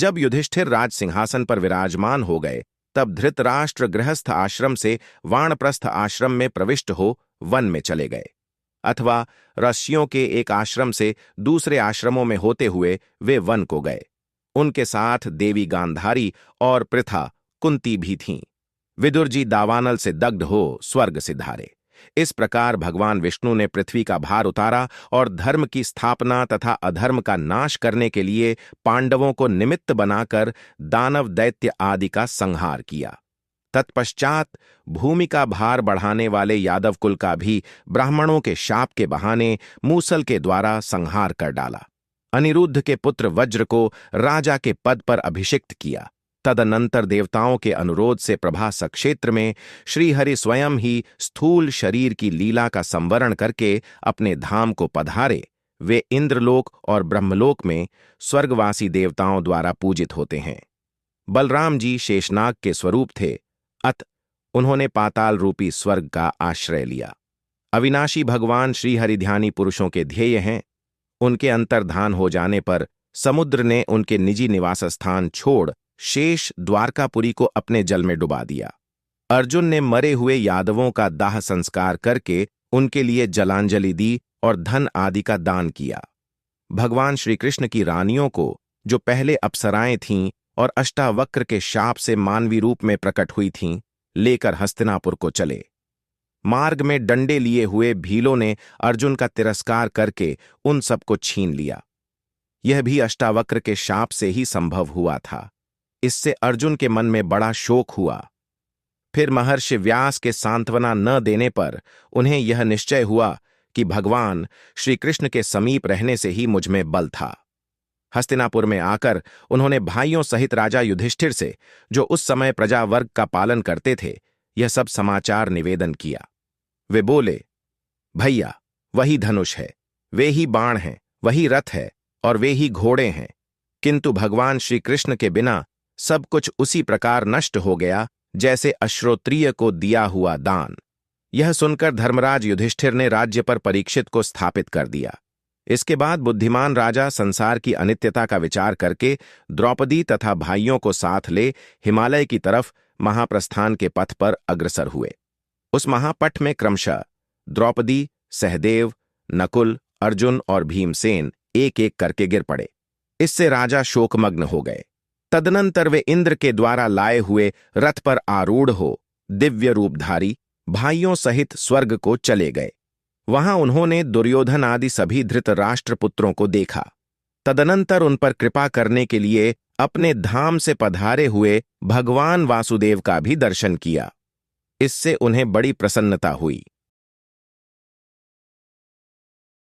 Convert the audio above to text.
जब युधिष्ठिर राज सिंहासन पर विराजमान हो गए, तब धृतराष्ट्र गृहस्थ आश्रम से वानप्रस्थ आश्रम में प्रविष्ट हो वन में चले गए, अथवा ऋषियों के एक आश्रम से दूसरे आश्रमों में होते हुए वे वन को गए। उनके साथ देवी गांधारी और पृथा कुंती भी थीं। विदुर जी दावानल से दग्ध हो स्वर्ग सिधारे। इस प्रकार भगवान विष्णु ने पृथ्वी का भार उतारा और धर्म की स्थापना तथा अधर्म का नाश करने के लिए पांडवों को निमित्त बनाकर दानव दैत्य आदि का संहार किया। तत्पश्चात भूमि का भार बढ़ाने वाले यादव कुल का भी ब्राह्मणों के शाप के बहाने मूसल के द्वारा संहार कर डाला। अनिरुद्ध के पुत्र वज्र को राजा के पद पर अभिषिक्त किया। तदनंतर देवताओं के अनुरोध से प्रभास क्षेत्र में श्रीहरि स्वयं ही स्थूल शरीर की लीला का संवरण करके अपने धाम को पधारे। वे इंद्रलोक और ब्रह्मलोक में स्वर्गवासी देवताओं द्वारा पूजित होते हैं। बलराम जी शेषनाग के स्वरूप थे, अत उन्होंने पाताल रूपी स्वर्ग का आश्रय लिया। अविनाशी भगवान श्रीहरिध्यानी पुरुषों के ध्येय हैं। उनके अंतर्धान हो जाने पर समुद्र ने उनके निजी निवास स्थान छोड़ शेष द्वारकापुरी को अपने जल में डुबा दिया। अर्जुन ने मरे हुए यादवों का दाह संस्कार करके उनके लिए जलांजलि दी और धन आदि का दान किया। भगवान श्री कृष्ण की रानियों को, जो पहले अप्सराएं थीं और अष्टावक्र के शाप से मानवी रूप में प्रकट हुई थीं, लेकर हस्तिनापुर को चले। मार्ग में डंडे लिए हुए भीलों ने अर्जुन का तिरस्कार करके उन सबको छीन लिया। यह भी अष्टावक्र के शाप से ही संभव हुआ था। इससे अर्जुन के मन में बड़ा शोक हुआ। फिर महर्षि व्यास के सांत्वना न देने पर उन्हें यह निश्चय हुआ कि भगवान श्री कृष्ण के समीप रहने से ही मुझ में बल था। हस्तिनापुर में आकर उन्होंने भाइयों सहित राजा युधिष्ठिर से, जो उस समय प्रजावर्ग का पालन करते थे, यह सब समाचार निवेदन किया। वे बोले, भैया, वही धनुष है, वे ही बाण हैं, वही रथ है और वे ही घोड़े हैं, किंतु भगवान श्री कृष्ण के बिना सब कुछ उसी प्रकार नष्ट हो गया जैसे अश्रोत्रिय को दिया हुआ दान। यह सुनकर धर्मराज युधिष्ठिर ने राज्य पर परीक्षित को स्थापित कर दिया। इसके बाद बुद्धिमान राजा संसार की अनित्यता का विचार करके द्रौपदी तथा भाइयों को साथ ले हिमालय की तरफ महाप्रस्थान के पथ पर अग्रसर हुए। उस महापट में क्रमशः द्रौपदी, सहदेव, नकुल, अर्जुन और भीमसेन एक एक करके गिर पड़े। इससे राजा शोकमग्न हो गए। तदनंतर वे इंद्र के द्वारा लाए हुए रथ पर आरूढ़ हो दिव्य रूपधारी भाइयों सहित स्वर्ग को चले गए। वहां उन्होंने दुर्योधन आदि सभी धृतराष्ट्र पुत्रों को देखा। तदनंतर उन पर कृपा करने के लिए अपने धाम से पधारे हुए भगवान वासुदेव का भी दर्शन किया। इससे उन्हें बड़ी प्रसन्नता हुई।